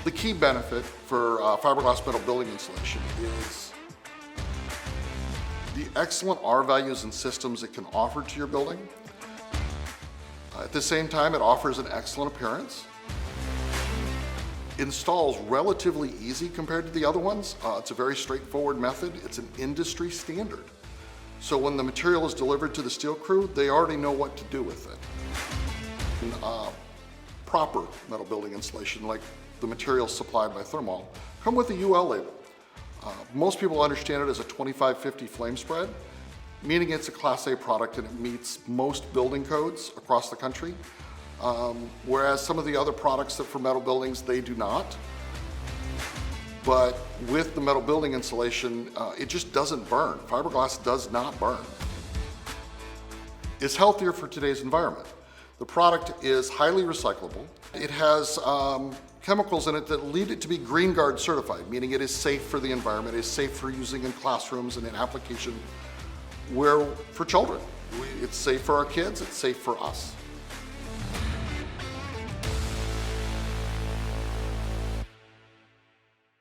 The key benefit for fiberglass metal building insulation is the excellent R values and systems it can offer to your building. At the same time, it offers an excellent appearance. Installs relatively easy compared to the other ones. It's a very straightforward method. It's an industry standard. So when the material is delivered to the steel crew, they already know what to do with it. Proper metal building insulation, like the materials supplied by Therm-All, come with a UL label. Most people understand it as a 2550 flame spread, meaning it's a Class A product and it meets most building codes across the country. Whereas some of the other products that for metal buildings, they do not. But with the metal building insulation, it just doesn't burn. Fiberglass does not burn. It's healthier for today's environment. The product is highly recyclable. It has chemicals in it that lead it to be Green Guard certified, meaning it is safe for the environment, it is safe for using in classrooms and in application where for children. It's safe for our kids, it's safe for us.